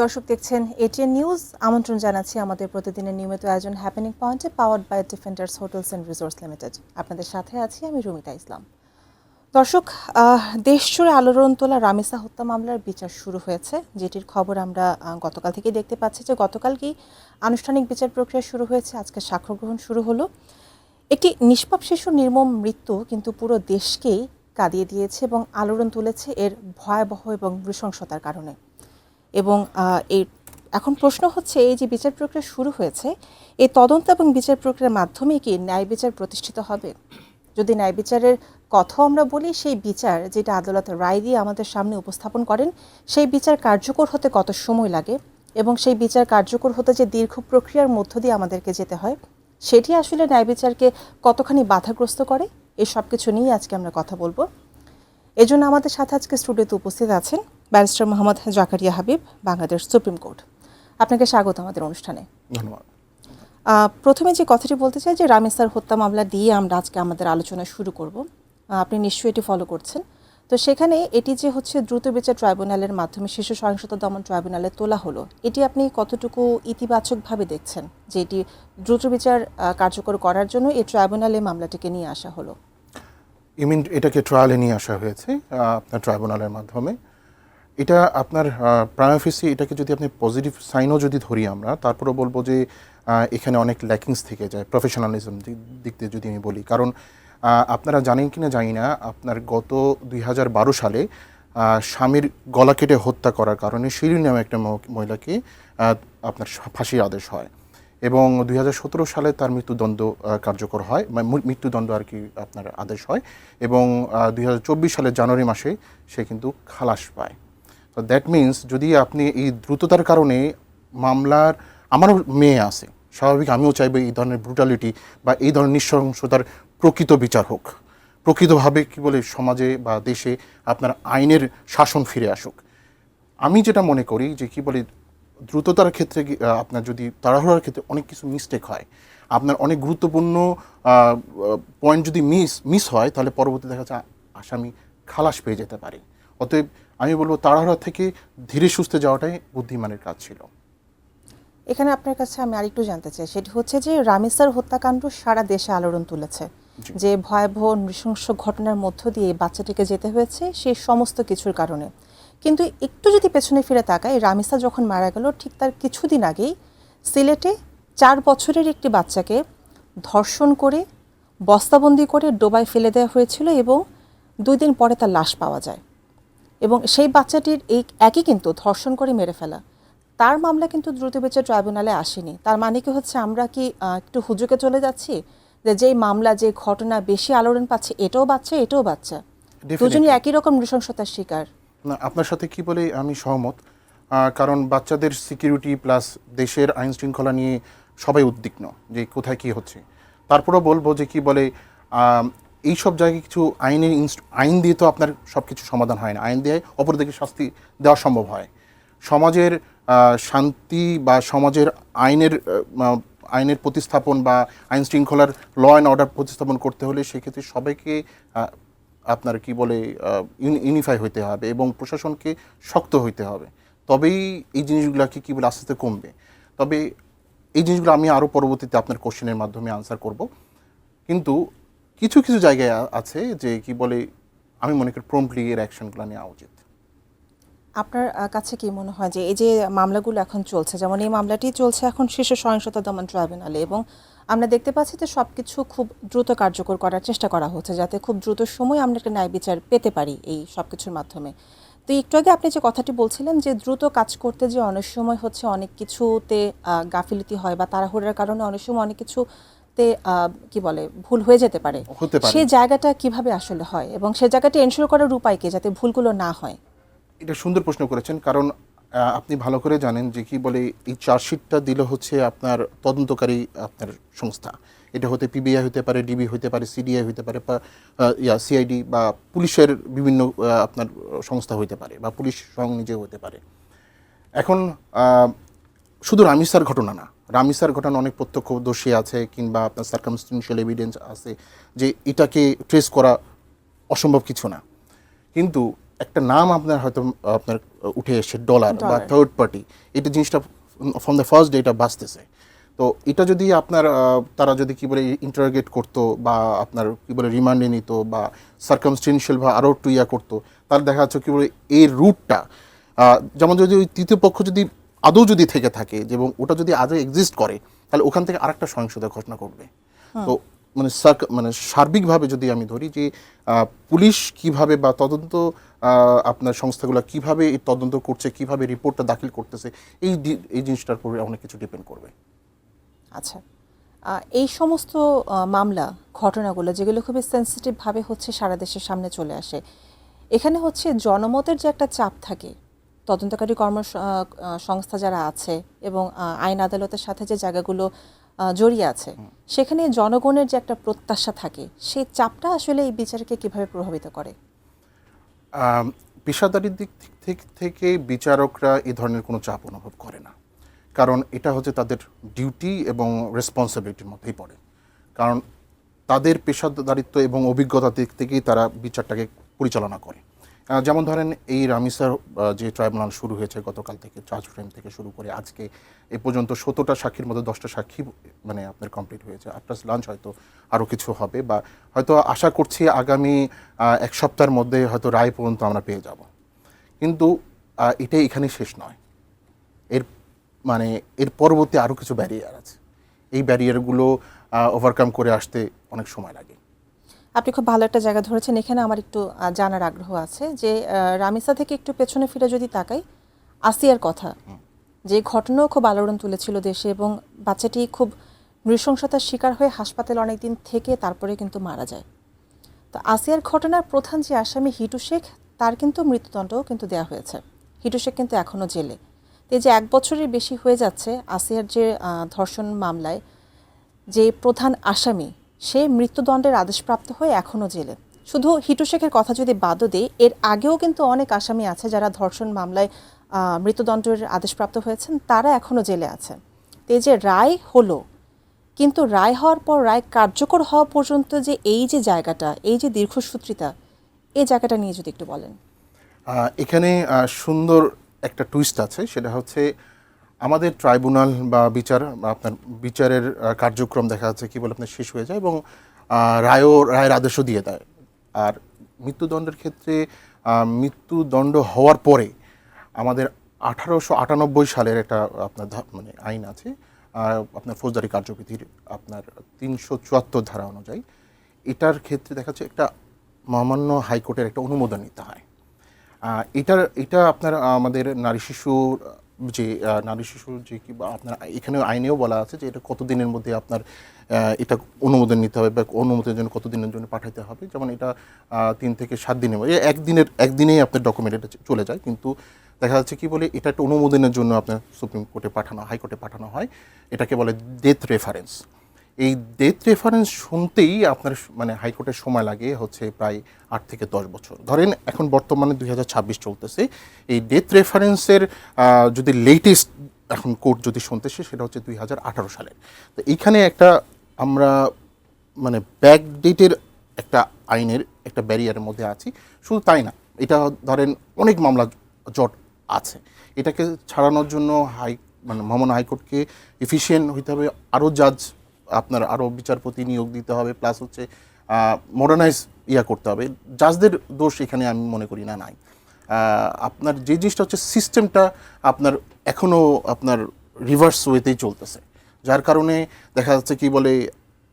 দর্শক দেখছেন ATN news. আমন্ত্রণ জানাচ্ছি আমাদের প্রতিদিনের নিয়মিত আয়োজন হ্যাপেনিং পয়েন্টে, powered by Defenders hotels and resorts limited. আপনাদের সাথে আছি আমি রুমিতা ইসলাম। দর্শক, দেশজুড়ে আলোড়ন তোলা রামিসা হত্যা মামলার বিচার শুরু হয়েছে, যেটির খবর আমরা গতকাল থেকেই দেখতে পাচ্ছি যে গতকালকেই আনুষ্ঠানিক বিচার প্রক্রিয়া শুরু হয়েছে। আজকে সাক্ষ্য গ্রহণ শুরু হলো। একটি নিষ্পাপ শিশুর নির্মম মৃত্যু কিন্তু পুরো দেশকেই কাঁদিয়ে দিয়েছে এবং আলোড়ন তুলেছে এর ভয়াবহ এবং নৃশংসতার কারণে। এবং এই এখন প্রশ্ন হচ্ছে, এই যে বিচার প্রক্রিয়া শুরু হয়েছে, এই তদন্ত এবং বিচার প্রক্রিয়ার মাধ্যমে কি ন্যায় বিচার প্রতিষ্ঠিত হবে? যদি ন্যায় বিচারের কথাও আমরা বলি, সেই বিচার যেটা আদালত রায় দিয়ে আমাদের সামনে উপস্থাপন করেন, সেই বিচার কার্যকর হতে কত সময় লাগে এবং সেই বিচার কার্যকর হতে যে দীর্ঘ প্রক্রিয়ার মধ্য দিয়ে আমাদেরকে যেতে হয়, সেটি আসলে ন্যায় বিচারকে কতখানি বাধাগ্রস্ত করে, এই সব কিছু নিয়ে আজকে আমরা কথা বলবো। এজন্য আমাদের সাথে আজকে স্টুডিওতে উপস্থিত আছেন barrister Mohammad Zakaria Habib, Bangladesh supreme court. আপনাকে স্বাগত আমাদের অনুষ্ঠানে। ধন্যবাদ। প্রথমে যে কথাটি বলতে চাই যে রামিসার হত্যা মামলা দিয়ে আমরা আজকে আমাদের আলোচনা শুরু করব। আপনি নিশ্চয়ই এটি ফলো করছেন। তো সেখানে এটি যে হচ্ছে দ্রুত বিচার ট্রাইব্যুনালের মাধ্যমে শিশু সহিংসতা দমন ট্রাইব্যুনালে তোলা হলো, এটি আপনি কতটুকু ইতিবাচকভাবে দেখছেন যে এটি দ্রুত বিচার কার্যকর করার জন্য এই ট্রাইব্যুনালে মামলাটিকে নিয়ে আসা হলো? এটাকে ট্রায়ালে নিয়ে আসা হয়েছে আপনার ট্রাইব্যুনালের মাধ্যমে। এটা আপনার প্রাইমা ফেসি এটাকে যদি আপনি পজিটিভ সাইনও যদি ধরি আমরা, তারপরে বলবো যে এখানে অনেক ল্যাকিংস থেকে যায় প্রফেশনালিজম দিক দিয়ে যদি আমি বলি। কারণ আপনারা জানেন কি না জানি না, আপনার গত 2012 সালে স্বামীর গলা কেটে হত্যা করার কারণে শিরিন নামে একটা মহিলাকে আপনার ফাঁসির আদেশ হয় এবং 2017 সালে তার মৃত্যুদণ্ড কার্যকর হয়, মৃত্যুদণ্ড আর কি আপনার আদেশ হয় এবং 2024 সালের জানুয়ারি মাসে সে কিন্তু খালাস পায়। তো দ্যাট মিনস যদি আপনি এই দ্রুততার কারণে মামলার, আমারও মেয়ে আছে, স্বাভাবিক আমিও চাইবো এই ধরনের ব্রুটালিটি বা এই ধরনের নৃশংসতার প্রকৃত বিচার হোক, প্রকৃতভাবে কি বলে সমাজে বা দেশে আপনার আইনের শাসন ফিরে আসুক। আমি যেটা মনে করি যে কি বলে দ্রুততার ক্ষেত্রে আপনার যদি তাড়াহুড়ার ক্ষেত্রে অনেক কিছু মিস্টেক হয়, আপনার অনেক গুরুত্বপূর্ণ পয়েন্ট যদি মিস হয়, তাহলে পরবর্তী দেখা যায় আসামি খালাস পেয়ে যেতে পারে। অতএব আমি বলবো তাড়াহুড়া থেকে ধীরে সুস্থে যাওয়াটাই বুদ্ধিমানের কাজ ছিল। এখানে আপনার কাছে আমি আরেকটু জানতে চাই, সেটি হচ্ছে যে রামিসার হত্যাকাণ্ড সারা দেশে আলোড়ন তুলেছে। যে ভয়াবহ নৃশংস ঘটনার মধ্য দিয়ে বাচ্চাটিকে যেতে হয়েছে সেই সমস্ত কিছুর কারণে। কিন্তু একটু যদি পেছনে ফিরে তাকাই, রামিসা যখন মারা গেল ঠিক তার কিছুদিন আগেই সিলেটে 4 বছরের একটি বাচ্চাকে ধর্ষণ করে বস্তাবন্দি করে ডোবায় ফেলে দেওয়া হয়েছিল এবং 2 দিন পরে তার লাশ পাওয়া যায়। এবং সেই বাচ্চাটির এই একই কিন্তু ধর্ষণ করে মেরে ফেলা, তার মামলা কিন্তু দ্রুত বিচার ট্রাইব্যুনালে আসেনি। তার মানে কি হচ্ছে, আমরা কি একটু হুজুকে চলে যাচ্ছি যে যেই মামলা, যে ঘটনা বেশি আলোড়ন পাচ্ছে, এটাও বাচ্চা এটাও বাচ্চা, দুজনই একই রকম নৃশংসতার শিকার? না, আপনার সাথে কি বলে আমি সহমত। কারণ বাচ্চাদের সিকিউরিটি প্লাস দেশের আইন শৃঙ্খলা নিয়ে সবাই উদ্বিগ্ন যে কোথায় কি হচ্ছে। তারপরেও বলবো যে কি বলে এই সব জায়গায় কিছু আইন দিয়ে তো আপনার সব কিছু সমাধান হয় না। আইন দিয়ে অপরদিকে শাস্তি দেওয়া সম্ভব হয়। সমাজের শান্তি বা সমাজের আইনের প্রতিস্থাপন বা আইন শৃঙ্খলার ল অ্যান্ড অর্ডার প্রতিস্থাপন করতে হলে সেক্ষেত্রে সবাইকে আপনার কি বলে ইউনিফাই হইতে হবে এবং প্রশাসনকে শক্ত হইতে হবে, তবেই এই জিনিসগুলোকে কি বলে আস্তে আস্তে কমবে। তবে এই জিনিসগুলো আমি আরও পরবর্তীতে আপনার কোশ্চেনের মাধ্যমে আনসার করব। কিন্তু কিছু কিছু জায়গায় আছে যে কি বলে আমি মনে করি প্রম্পটলি এর অ্যাকশনগুলো নেওয়া উচিত। আপনার কাছে কি মনে হয় যে এই যে মামলাগুলো এখন চলছে, যেমন এই মামলাটি চলছে এখন শিশু সহিংসতা দমন ট্রাইব্যুনালে, এবং আমরা দেখতে পাচ্ছি যে সব কিছু খুব দ্রুত কার্যকর করার চেষ্টা করা হচ্ছে যাতে খুব দ্রুত সময় আমরা একটা ন্যায় বিচার পেতে পারি এই সব কিছুর মাধ্যমে। তো একটু আগে আপনি যে কথাটি বলছিলেন যে দ্রুত কাজ করতে যে অনেক সময় হচ্ছে অনেক কিছুতে গাফিলতি হয় বা তাড়াহুড়ার কারণে অনেক সময় অনেক কিছুতে কি বলে ভুল হয়ে যেতে পারে, সেই জায়গাটা কিভাবে আসলে হয় এবং সেই জায়গাটা এনশিওর করার উপায় কি যাতে ভুলগুলো না হয়? এটা সুন্দর প্রশ্ন করেছেন। কারণ আপনি ভালো করে জানেন যে কি বলে এই চার্জশিটটা দিলে হচ্ছে আপনার তদন্তকারী আপনার সংস্থা, এটা হতে পিবিআই হতে পারে, ডিবি হতে পারে, সিডিআই হতে পারে, বা সিআইডি বা পুলিশের বিভিন্ন আপনার সংস্থা হতে পারে, বা পুলিশ স্বয়ং নিজেও হতে পারে। এখন শুধু রামিসার ঘটনা না, রামিসার ঘটনা অনেক প্রত্যক্ষদর্শী আছে কিংবা আপনার সার্কামস্টেন্সিয়াল এভিডেন্স আছে যে এটাকে ট্রেস করা অসম্ভব কিছু না। কিন্তু একটা নাম আপনার হয়তো আপনার উঠে এসে ডলার বা ডলার। থার্ড পার্টি, এটা জিনিসটা ফ্রম দ্য ফার্স্ট ডে এটা বাঁচতেছে। তো এটা যদি আপনার তারা যদি কি বলে ইন্টারোগেট করতো বা আপনার কি বলে রিমান্ডে নিত বা সার্কামস্টেন্সিয়াল বা আরও একটু ইয়া করতো, তাহলে দেখা যাচ্ছে কি বলে এই রুটটা যেমন যদি ওই তৃতীয় পক্ষ যদি আদৌ যদি থেকে থাকে এবং ওটা যদি আদৌ এক্সিস্ট করে, তাহলে ওখান থেকে আরেকটা সহিংসতার ঘটনা ঘটবে। তো মানে মানে সার্বিকভাবে যদি আমি ধরি যে পুলিশ কিভাবে বা তদন্ত আপনার সংস্থাগুলো কিভাবে এই তদন্ত করছে, কিভাবে রিপোর্টটা দাখিল করতেছে, এই জিনিসটার উপরে অনেক কিছু ডিপেন্ড করবে। আচ্ছা, এই সমস্ত মামলা ঘটনাগুলো যেগুলো খুবই সেন্সিটিভভাবে হচ্ছে সারা দেশের সামনে চলে আসে, এখানে হচ্ছে জনমতের যে একটা চাপ থাকে, তদন্তকারী সংস্থা যারা আছে এবং আইন আদালতের সাথে যে জায়গাগুলো জড়িয়ে আছে, সেখানে জনগণের যে একটা প্রত্যাশা থাকে, সেই চাপটা আসলে এই বিচারকে কিভাবে প্রভাবিত করে? পেশাদারির দিক থেকে বিচারকরা এই ধরনের কোনো চাপ অনুভব করে না, কারণ এটা হচ্ছে তাদের ডিউটি এবং রেসপন্সিবিলিটির মধ্যেই পড়ে। কারণ তাদের পেশাদারিত্ব এবং অভিজ্ঞতা দিক থেকেই তারা বিচারটাকে পরিচালনা করে। যেমন ধরেন এই রামিসার যে ট্রাইব্যুনাল শুরু হয়েছে গতকাল থেকে, চার্জ ফ্রেম থেকে শুরু করে আজকে এ পর্যন্ত 17টা সাক্ষীর মধ্যে 10টা সাক্ষী মানে আপনার কমপ্লিট হয়েছে। আফটার লাঞ্চ হয়তো আরও কিছু হবে বা হয়তো আশা করছি আগামী এক সপ্তাহের মধ্যে হয়তো রায় পর্যন্ত আমরা পেয়ে যাব। কিন্তু এটাই এখানে শেষ নয়, এর মানে এর পরবর্তী আরও কিছু ব্যারিয়ার আছে। এই ব্যারিয়ারগুলো ওভারকাম করে আসতে অনেক সময় লাগে। আপনি খুব ভালো একটা জায়গা ধরেছেন। এখানে আমার একটু জানার আগ্রহ আছে যে রামিসা থেকে একটু পেছনে ফিরে যদি তাকাই, আসিয়ার কথা, যে ঘটনাও খুব আলোড়ন তুলেছিল দেশে এবং বাচ্চাটি খুব নৃশংসতার শিকার হয়ে হাসপাতালে অনেকদিন থেকে তারপরে কিন্তু মারা যায়। তো আসিয়ার ঘটনার প্রধান যে আসামি হিটু শেখ, তার কিন্তু মৃত্যুদণ্ডও কিন্তু দেওয়া হয়েছে। হিটু শেখ কিন্তু এখনও জেলে। তো এই যে 1 বছরের বেশি হয়ে যাচ্ছে আসিয়ার যে ধর্ষণ মামলায় যে প্রধান আসামি, সে মৃত্যুদণ্ডের আদেশপ্রাপ্ত হয়ে এখনও জেলে। শুধু হিটু শেখের কথা যদি বাদও দেই, এর আগেও কিন্তু অনেক আসামি আছে যারা ধর্ষণ মামলায় মৃত্যুদণ্ডের আদেশপ্রাপ্ত হয়েছেন, তারা এখনও জেলে আছেন। তো এই যে রায় হলো, কিন্তু রায় হওয়ার পর রায় কার্যকর হওয়া পর্যন্ত যে এই যে জায়গাটা, এই যে দীর্ঘসূত্রিতা, এই জায়গাটা নিয়ে যদি একটু বলেন। এখানে সুন্দর একটা টুইস্ট আছে, সেটা হচ্ছে আমাদের ট্রাইব্যুনাল বা আপনার বিচারের কার্যক্রম দেখা যাচ্ছে কি বলে আপনার শেষ হয়ে যায় এবং রায়ের আদেশও দিয়ে দেয়। আর মৃত্যুদণ্ডের ক্ষেত্রে মৃত্যুদণ্ড হওয়ার পরে আমাদের 1898 সালের একটা আপনার মানে আইন আছে, আপনার ফৌজদারি কার্যবিধির আপনার 374 ধারা অনুযায়ী এটার ক্ষেত্রে দেখা যাচ্ছে একটা মহামান্য হাইকোর্টের একটা অনুমোদন নিতে হয়। এটা আপনার আমাদের নারী শিশুর যে কি আপনার এখানে আইনেও বলা আছে যে এটা কতদিনের মধ্যে আপনার এটা অনুমোদন নিতে হবে বা অনুমোদনের জন্য কতদিনের জন্য পাঠাতে হবে। যেমন এটা 3 থেকে 7 দিনের মধ্যে একদিনেই আপনার ডকুমেন্ট এটা চলে যায়, কিন্তু দেখা যাচ্ছে কি বলে এটা একটা অনুমোদনের জন্য আপনার সুপ্রিম কোর্টে হাইকোর্টে পাঠানো হয়। এটাকে বলে ডেথ রেফারেন্স। এই ডেথ রেফারেন্স শুনতেই আপনার মানে হাইকোর্টের সময় লাগে হচ্ছে প্রায় 8 থেকে 10 বছর। ধরেন এখন বর্তমানে 2026 চলতেছে, এই ডেথ রেফারেন্সের যদি লেটেস্ট এখন কোর্ট যদি শুনতেছে সেটা হচ্ছে 2018 সালের। তো এইখানে একটা আমরা মানে ব্যাক ডেটের একটা আইনের একটা ব্যারিয়ারের মধ্যে আছি। শুধু তাই না, এটা ধরেন অনেক মামলা জট আছে। এটাকে ছাড়ানোর জন্য মানে মহামান্য হাইকোর্টকে এফিশিয়েন্ট হইতে হবে, আরও আপনার আরও বিচারপতি নিয়োগ দিতে হবে, প্লাস হচ্ছে মডার্নাইজ করতে হবে। জাজদের দোষ এখানে আমি মনে করি না নাই। আপনার যে জিনিসটা হচ্ছে সিস্টেমটা আপনার এখনও আপনার রিভার্স ওয়েতেই চলতেছে, যার কারণে দেখা যাচ্ছে কি বলে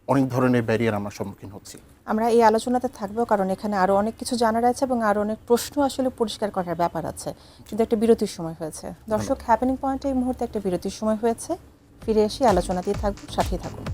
অনেক ধরনের ব্যারিয়ার আমরা সম্মুখীন হচ্ছি। আমরা এই আলোচনাতে থাকবো কারণ এখানে আরও অনেক কিছু জানার আছে এবং আরও অনেক প্রশ্ন আসলে পরিষ্কার করার ব্যাপার আছে, কিন্তু একটা বিরতির সময় হয়েছে। দর্শক, হ্যাপেনিং পয়েন্টে এই মুহূর্তে একটা বিরতির সময় হয়েছে। ফিরে এসে আলোচনা দিয়ে থাকবো, সাথেই থাকুন।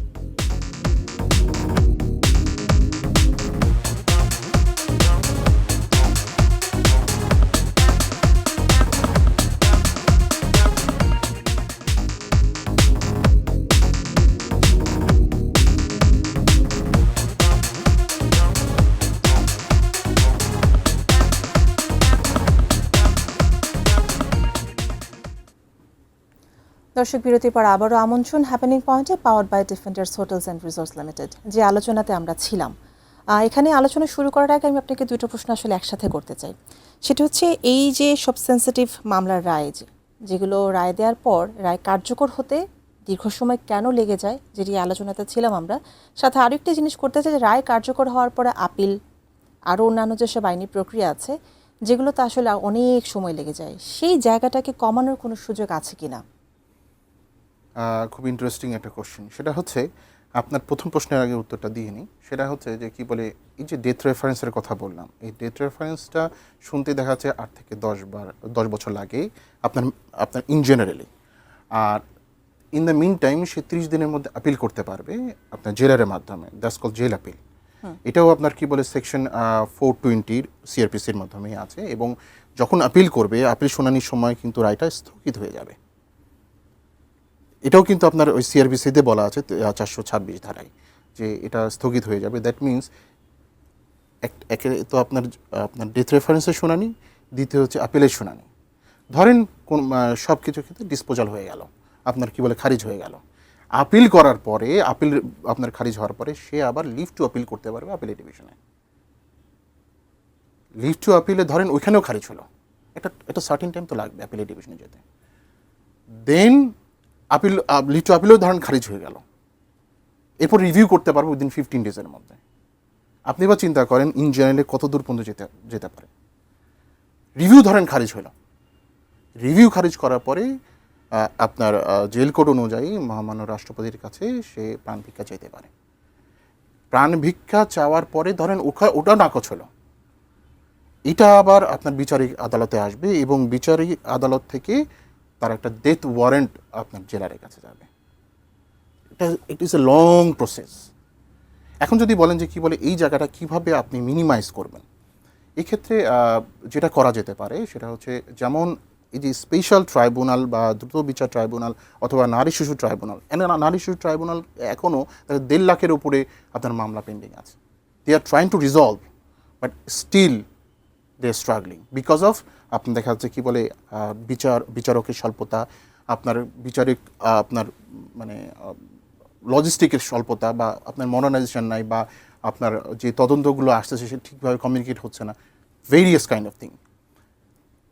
দর্শক, বিরতির পর আবারও আমন্ত্রণ হ্যাপেনিং পয়েন্টে, powered by Defenders hotels and resorts limited. যে আলোচনাতে আমরা ছিলাম, এখানে আলোচনা শুরু করার আগে আমি আপনাকে দুটো প্রশ্ন আসলে একসাথে করতে চাই। সেটা হচ্ছে এই যে সব সেন্সিটিভ মামলার রায় যেগুলো রায় দেওয়ার পর রায় কার্যকর হতে দীর্ঘ সময় কেন লেগে যায়, যেটি আলোচনাতে ছিলাম আমরা। সাথে আরেকটা জিনিস করতে চাই যে রায় কার্যকর হওয়ার পরে আপিল, আরও অন্যান্য যেসব আইনি প্রক্রিয়া আছে যেগুলো তো আসলে অনেক সময় লেগে যায়, সেই জায়গাটাকে কমানোর কোনো সুযোগ আছে কি না? খুব ইন্টারেস্টিং একটা কোশ্চেন। সেটা হচ্ছে আপনার প্রথম প্রশ্নের আগে উত্তরটা দিয়ে নিই। সেটা হচ্ছে যে কি বলে, এই যে ডেথ রেফারেন্সের কথা বললাম, এই ডেথ রেফারেন্সটা শুনতে দেখা যাচ্ছে 8 থেকে 10 বছর লাগে আপনার আপনার ইন জেনারেলি। আর ইন দ্য মিন টাইম সে 30 দিনের মধ্যে আপিল করতে পারবে আপনার জেলারের মাধ্যমে, দ্যাটস কল জেল আপিল। এটাও আপনার কি বলে সেকশন 420 সিআরপিসির মাধ্যমে আছে। এবং যখন আপিল করবে, আপিল শুনানির সময় কিন্তু রায়টা স্থগিত হয়ে যাবে। এটাও কিন্তু আপনার ওই সিআরপিসিতে বলা আছে 426 ধারায় যে এটা স্থগিত হয়ে যাবে। দ্যাট মিনস একে তো আপনার আপনার ডেথ রেফারেন্সের শুনানি, দ্বিতীয় হচ্ছে আপিলের শুনানি। ধরেন কোন সব কিছু ক্ষেত্রে ডিসপোজাল হয়ে গেল, আপনার কি বলে খারিজ হয়ে গেল। আপিল করার পরে, আপিল আপনার খারিজ হওয়ার পরে সে আবার লিভ টু আপিল করতে পারবে আপিলের ডিভিশনে। লিভ টু আপিলে ধরেন ওইখানেও খারিজ হলো, এটা সার্টিন টাইম তো লাগবে আপিলের ডিভিশনে যেতে। দেন আপিল, লিভ টু আপিলেও ধরেন খারিজ হয়ে গেল, এরপর রিভিউ করতে পারবো উইদিন 15 ডেজের মধ্যে। আপনি বা চিন্তা করেন ইন জেনারেলে কত দূর পর্যন্ত যেতে পারে। রিভিউ ধরেন খারিজ হলো, রিভিউ খারিজ করার পরে আপনার জেল কোড অনুযায়ী মহামান্য রাষ্ট্রপতির কাছে সে প্রাণ ভিক্ষা চাইতে পারে। প্রাণ ভিক্ষা চাওয়ার পরে ধরেন ওটা নাকচ হলো, এটা আবার আপনার বিচারিক আদালতে আসবে এবং বিচারিক আদালত থেকে তার একটা ডেথ ওয়ারেন্ট আপনার জেলারের কাছে যাবে। It is a long process. এখন যদি বলেন যে কি বলে এই জায়গাটা কিভাবে আপনি মিনিমাইজ করবেন, এক্ষেত্রে যেটা করা যেতে পারে সেটা হচ্ছে, যেমন এই যে স্পেশাল ট্রাইব্যুনাল বা দ্রুত বিচার ট্রাইব্যুনাল অথবা নারী শিশু ট্রাইব্যুনাল, নারী শিশু ট্রাইব্যুনাল এখনও 1.5 লাখের উপরে আপনার মামলা পেন্ডিং আছে। They are trying to resolve, but still they are struggling because of আপনি দেখা যাচ্ছে কি বলে বিচারকের স্বল্পতা, আপনার বিচারিক আপনার মানে লজিস্টিকের স্বল্পতা, বা আপনার মডার্নাইজেশন নাই, বা আপনার যে তদন্তগুলো আসতেছে সে ঠিকভাবে কমিউনিকেট হচ্ছে না, ভেরিয়াস কাইন্ড অফ থিং।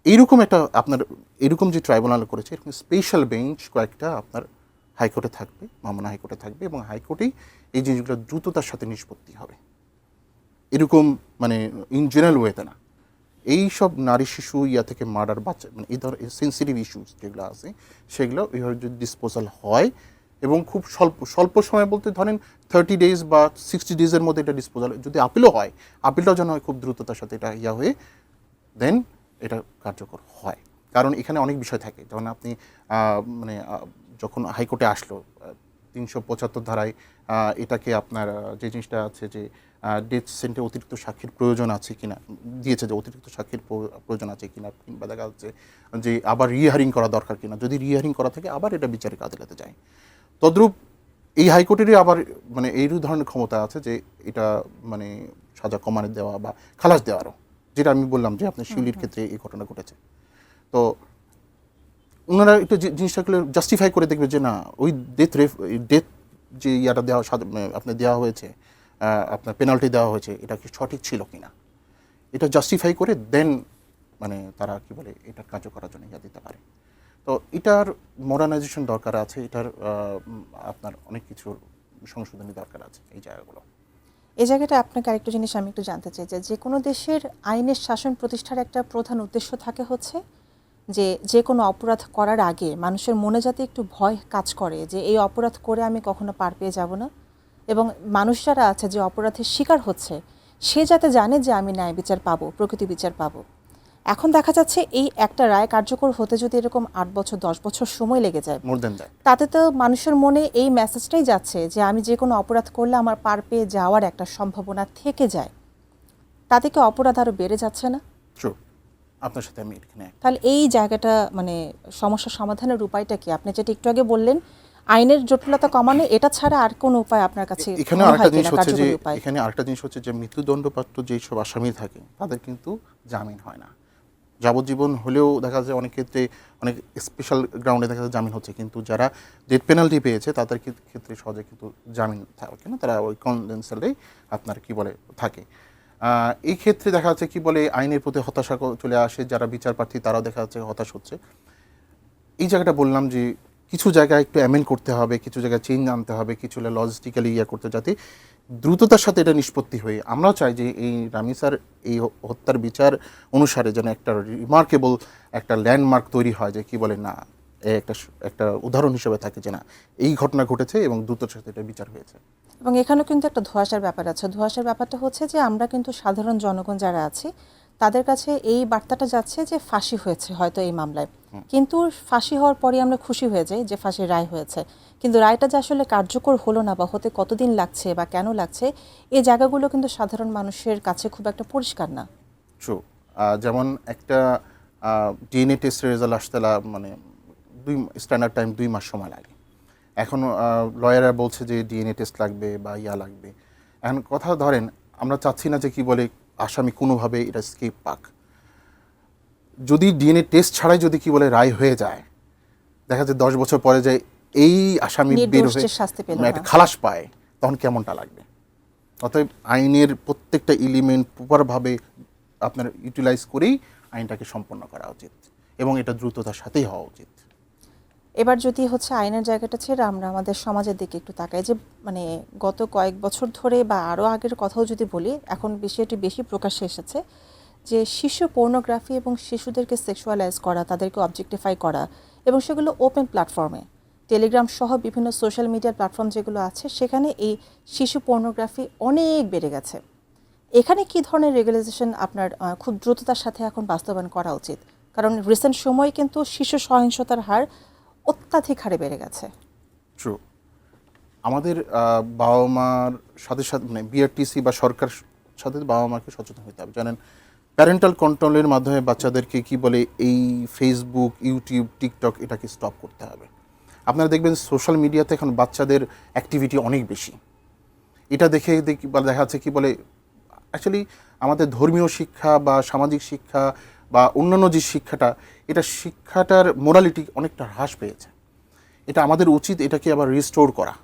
এইরকম একটা আপনার এরকম যে ট্রাইব্যুনাল করেছে, এরকম স্পেশাল বেঞ্চ কয়েকটা আপনার হাইকোর্টে থাকবে, মামলা হাইকোর্টে থাকবে, এবং হাইকোর্টেই এই জিনিসগুলো দ্রুততার সাথে নিষ্পত্তি হবে। এরকম মানে ইন জেনারেল ওয়েতে না, এই সব নারী শিশু থেকে মার্ডার, বাচ্চা, মানে এই ধর সেন্সিটিভ ইস্যুস যেগুলো আছে সেগুলো ওইভাবে যদি ডিসপোজাল হয়, এবং খুব স্বল্প সময় বলতে ধরেন 30 ডেজ বা 60 ডেজের মধ্যে এটা ডিসপোজাল, যদি আপিলও হয়, আপিলটাও যেন হয় খুব দ্রুততার সাথে এটা হয়ে দেন এটা কার্যকর হয়। কারণ এখানে অনেক বিষয় থাকে, যেমন আপনি মানে যখন হাইকোর্টে আসলো 375 ধারায় এটাকে আপনার যে জিনিসটা আছে যে ডেথ সেন্টে অতিরিক্ত সাক্ষীর প্রয়োজন আছে কিনা, দিয়েছে যে অতিরিক্ত সাক্ষীর প্রয়োজন আছে কিনা, কিংবা দেখা যাচ্ছে যে আবার রিহিয়ারিং করা দরকার কিনা, যদি রিহিয়ারিং করা থাকে আবার এটা বিচারিক আদালতে যায়। তদ্রূপ এই হাইকোর্টেরই আবার মানে এই ধরনের ক্ষমতা আছে যে এটা মানে সাজা কমানো দেওয়া বা খালাস দেওয়ারও, যেটা আমি বললাম যে আপনার শিউলির ক্ষেত্রে এই ঘটনা ঘটেছে। তো ওনারা একটু জিনিসটাগুলো জাস্টিফাই করে দেখবে যে না, ওই ডেথ যে ইয়াটা দেওয়া আপনার দেওয়া হয়েছে, আপনার পেনাল্টি দেওয়া হয়েছে, এটা কি সঠিক ছিল কিনা, এটা জাস্টিফাই করে দেন মানে তারা কি বলে এটা কার্য করার জন্য ইয়া দিতে পারে। তো এটার মডার্নাইজেশন দরকার আছে, এটার আপনার অনেক কিছুর সংশোধনী দরকার আছে এই জায়গাগুলো। এই জায়গাটা আপনাকে আরেকটা জিনিস আমি একটু জানতে চাই, যে কোনো দেশের আইনের শাসন প্রতিষ্ঠার একটা প্রধান উদ্দেশ্য থাকে হচ্ছে যে কোনো অপরাধ করার আগে মানুষের মনে যাতে একটু ভয় কাজ করে যে এই অপরাধ করে আমি কখনো পার পেয়ে যাব না, এবং মানুষ যারা আছে যে অপরাধের শিকার হচ্ছে সে যাতে জানে যে আমি ন্যায় বিচার পাবো, প্রকৃতি বিচার পাবো। এখন দেখা যাচ্ছে এই একটা রায় কার্যকর হতে যদি এরকম 8 বছর 10 বছর সময় লেগে যায়, মোর দেন দ্যাট, তাতে তো মানুষের মনে এই মেসেজটাই যাচ্ছে যে আমি যে কোনো অপরাধ করলে আমার পার পেয়ে যাওয়ার একটা সম্ভাবনা থেকে যায়। তাতে কি অপরাধ আরও বেড়ে যাচ্ছে না? ট্রু, আপনার সাথে আমি এখানে। তাহলে এই জায়গাটা মানে সমস্যা সমাধানের উপায়টা কি? আপনি যেটা একটু আগে বললেন আইনের জটিলতা কমানো, এটা ছাড়া আর কোন উপায় আপনার কাছে এখানে আরেকটা জিনিস হচ্ছে যে এখানে আরেকটা জিনিস হচ্ছে যে মৃত্যুদণ্ডপ্রাপ্ত যেই সব আসামি থাকে তাদের কিন্তু জামিন হয় না। যাবজ্জীবন হলেও দেখা যায় অনেক ক্ষেত্রে অনেক স্পেশাল গ্রাউন্ডে দেখা যায় জামিন হচ্ছে, কিন্তু যারা ডেথ পেনাল্টি পেয়েছে তাদের ক্ষেত্রে সহজে কিন্তু জামিন থাকে না, তারা ওই কনডেন্সালেই আপনার কি বলে থাকে। এই ক্ষেত্রে দেখা যাচ্ছে কি বলে আইনের প্রতি হতাশা চলে আসে, যারা বিচার প্রার্থী তারাও দেখা যাচ্ছে হতাশ হচ্ছে। এই জায়গাটা বললাম যে কিছু জায়গায় একটু অ্যামেন্ড করতে হবে, কিছু জায়গায় চেঞ্জ আনতে হবে, কিছু লজিস্টিক্যালি করতে, যাতে দ্রুততার সাথে এটা নিষ্পত্তি হয়ে আমরাও চাই যে এই রামিসার এই হত্যার বিচার অনুসারে যেন একটা রিমার্কেবল একটা ল্যান্ডমার্ক তৈরি হয়, যে কি বলে না একটা উদাহরণ হিসেবে থাকে যে না এই ঘটনা ঘটেছে এবং দ্রুততার সাথে এটা বিচার হয়েছে। এবং এখানেও কিন্তু একটা ধোঁয়াশার ব্যাপার আছে। ধোঁয়াশার ব্যাপারটা হচ্ছে যে আমরা কিন্তু সাধারণ জনগণ যারা আছি তাদের কাছে এই বার্তাটা যাচ্ছে যে ফাঁসি হয়েছে হয়তো এই মামলায়, কিন্তু ফাঁসি হওয়ার পরে আমরা খুশি হয়ে যাই যে ফাঁসির রায় হয়েছে, কিন্তু রায়টা যে আসলে কার্যকর হলো না বা হতে কতদিন লাগছে বা কেন লাগছে, এই জায়গাগুলো কিন্তু সাধারণ মানুষের কাছে খুব একটা পরিষ্কার না। ট্রু। যেমন একটা ডিএনএ টেস্টের রেজাল্ট আসতে মানে স্ট্যান্ডার্ড টাইম 2 মাস সময় লাগে। এখন লয়াররা বলছে যে ডিএনএ টেস্ট লাগবে বা লাগবে। এখন কথা ধরেন আমরা চাচ্ছি না যে কি বলে আসামি কোনোভাবে এটা স্কেপ পাক। যদি ডিএনএ টেস্ট ছাড়াই যদি কি বলে রায় হয়ে যায়, দেখা যায় 10 বছর পরে যে এই আসামি বের হয়ে একটা খালাস পায়, তখন কেমনটা লাগবে? অতএব আইনের প্রত্যেকটা এলিমেন্ট প্রপারভাবে আপনার ইউটিলাইজ করেই আইনটাকে সম্পন্ন করা উচিত এবং এটা দ্রুততার সাথেই হওয়া উচিত। এবার যদি হচ্ছে আইনের জায়গাটা ছেড়ে আমরা আমাদের সমাজের দিকে একটু তাকাই, যে মানে গত কয়েক বছর ধরে বা আরও আগের কথাও যদি বলি, এখন বিষয়টি বেশি প্রকাশ্যে এসেছে যে শিশু পর্নোগ্রাফি এবং শিশুদেরকে সেক্সুয়ালাইজ করা, তাদেরকে অবজেক্টিফাই করা, এবং সেগুলো ওপেন প্ল্যাটফর্মে, টেলিগ্রাম সহ বিভিন্ন সোশ্যাল মিডিয়া প্ল্যাটফর্ম যেগুলো আছে সেখানে এই শিশু পর্নোগ্রাফি অনেক বেড়ে গেছে। এখানে কি ধরনের রেগুলেশন আপনার খুব দ্রুততার সাথে এখন বাস্তবায়ন করা উচিত? কারণ রিসেন্ট সময়ে কিন্তু শিশু সহিংসতার হার অত্যাধিক হারে বেড়ে গেছে। ট্রু। আমাদের বাবা মার সাথে সাথে মানে বিআরটিসি বা সরকার সাথে বাবা মাকে সচেতন হতে হবে। জানেন, প্যারেন্টাল কন্ট্রোলের মাধ্যমে বাচ্চাদেরকে কি বলে এই ফেসবুক, ইউটিউব, টিকটক এটাকে স্টপ করতে হবে। আপনারা দেখবেন সোশ্যাল মিডিয়াতে এখন বাচ্চাদের অ্যাক্টিভিটি অনেক বেশি। এটা দেখে দেখা যাচ্ছে কি বলে অ্যাকচুয়ালি আমাদের ধর্মীয় শিক্ষা বা সামাজিক শিক্ষা বা অন্যান্য যে শিক্ষাটার মোরালিটি অনেকটা হ্রাস পেয়েছে। এটা আমাদের উচিত এটাকে আবার রিস্টোর করা,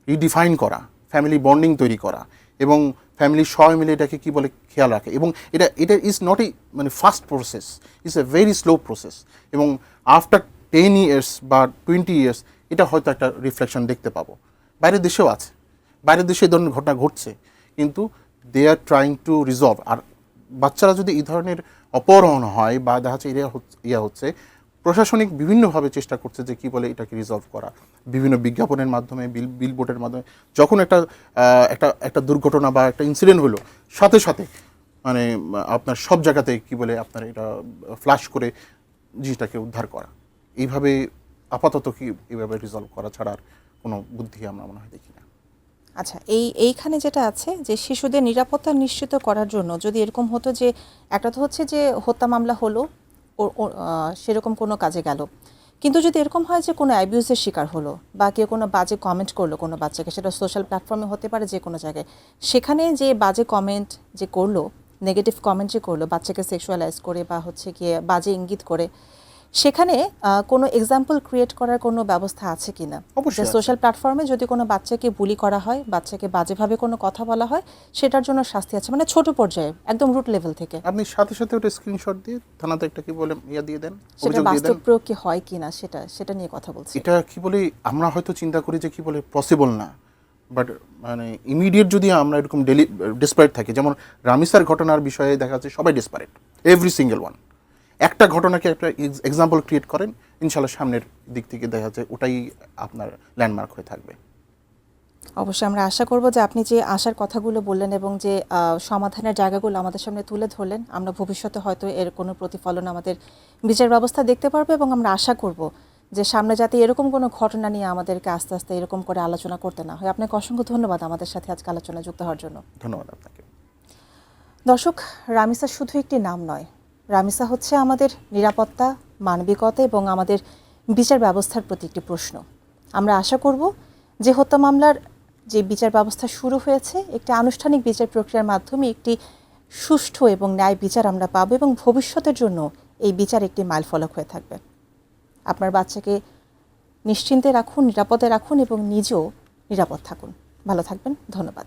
রিডিফাইন করা, ফ্যামিলি বন্ডিং তৈরি করা এবং ফ্যামিলির সবাই মিলে এটাকে কি বলে খেয়াল রাখে। এবং এটা ইজ নট এ মানে fast process, it's a very slow process. এবং আফটার 10 ইয়ার্স বা 20 ইয়ার্স এটা হয়তো একটা রিফ্লেকশন দেখতে পাবো। বাইরের দেশেও আছে, বাইরের দেশে এই ধরনের ঘটনা ঘটছে, কিন্তু দে আর ট্রাইং টু রিজলভ। আর বাচ্চারা যদি এই ধরনের অপহরণ হয় বা দেখা যাচ্ছে হচ্ছে, প্রশাসনিক বিভিন্নভাবে চেষ্টা করছে যে কি বলে এটাকে রিজলভ করা, বিভিন্ন বিজ্ঞাপনের মাধ্যমে, বিলবোর্ডের মাধ্যমে। যখন একটা দুর্ঘটনা বা একটা ইনসিডেন্ট হলো, সাথে সাথে মানে আপনার সব জায়গাতে কি বলে আপনার এটা ফ্ল্যাশ করে জিনিসটাকে উদ্ধার করা। এইভাবে আপাতত কি এইভাবে রিজলভ করা ছাড়া আর কোনো বুদ্ধি আমরা মনে হয় দেখি না। আচ্ছা, এইখানে যেটা আছে যে শিশুদের নিরাপত্তা নিশ্চিত করার জন্য যদি এরকম হতো যে একটা তো হচ্ছে যে হত্যা মামলা হলো, সেরকম কোনো কাজে গেল, কিন্তু যদি এরকম হয় যে কোনো অ্যাবিউজের শিকার হলো বা কেউ কোনো বাজে কমেন্ট করলো কোনো বাচ্চাকে, সেটা সোশ্যাল প্ল্যাটফর্মে হতে পারে যে কোনো জায়গায়, সেখানে যে বাজে কমেন্ট যে করলো, নেগেটিভ কমেন্ট যে করলো বাচ্চাকে সেক্সুয়ালাইজ করে বা হচ্ছে গিয়ে বাজে ইঙ্গিত করে, সেখানে কোনো এক্সাম্পল ক্রিয়েট করার কোনো ব্যবস্থা আছে কি না? অবশ্যই সোশ্যাল প্ল্যাটফর্মে যদি কোনো বাচ্চাকে বুলি করা হয়, বাচ্চাকে বাজেভাবে কোনো কথা বলা হয়, সেটার জন্য শাস্তি আছে, মানে ছোট পর্যায়ে একদম রুট লেভেল থেকে। আপনি সাথে সাথে ওটা স্ক্রিনশট দিয়ে থানাতে একটা কি বলে দিয়ে দেন, সেটা বাস্তব প্রয়োগ কি হয় কি না সেটা নিয়ে কথা বলছি। এটা কি বলে আমরা হয়তো চিন্তা করি যে কি বলে পসিবল না, বাট মানে ইমিডিয়েট যদি আমরা এরকম ডেসপারেট থাকি, যেমন রামিসার ঘটনার বিষয়ে দেখা যাচ্ছে সবাই ডেসপারেট, এভরি সিঙ্গেল ওয়ান। একটা ঘটনাকে একটা এক্সাম্পল ক্রিয়েট করেন, ইনশাল্লাহ সামনের দিক থেকে দেখা যাচ্ছে ওটাই আপনার ল্যান্ডমার্ক হয়ে থাকবে। অবশ্যই আমরা আশা করব যে আপনি যে আশার কথাগুলো বললেন এবং যে সমাধানের জায়গাগুলো আমাদের সামনে তুলে ধরলেন, আমরা ভবিষ্যতে হয়তো এর কোনো প্রতিফলন আমাদের বিচার ব্যবস্থা দেখতে পারবো, এবং আমরা আশা করব যে সামনে যাতে এরকম কোনো ঘটনা নিয়ে আমাদেরকে আস্তে আস্তে এরকম করে আলোচনা করতে না হয়। আপনাকে অসংখ্য ধন্যবাদ আমাদের সাথে আজকে আলোচনায় যুক্ত হওয়ার জন্য। ধন্যবাদ আপনাকে। দর্শক, রামিসা শুধু একটি নাম নয়, রামিসা হচ্ছে আমাদের নিরাপত্তা, মানবিকতা এবং আমাদের বিচার ব্যবস্থার প্রতি একটি প্রশ্ন। আমরা আশা করব যে হত্যা মামলার যে বিচার ব্যবস্থা শুরু হয়েছে, একটি আনুষ্ঠানিক বিচার প্রক্রিয়ার মাধ্যমে একটি সুষ্ঠু এবং ন্যায় বিচার আমরা পাবো, এবং ভবিষ্যতের জন্য এই বিচার একটি মাইলফলক হয়ে থাকবে। আপনার বাচ্চাকে নিশ্চিন্তে রাখুন, নিরাপদে রাখুন এবং নিজেও নিরাপদ থাকুন। ভালো থাকবেন। ধন্যবাদ।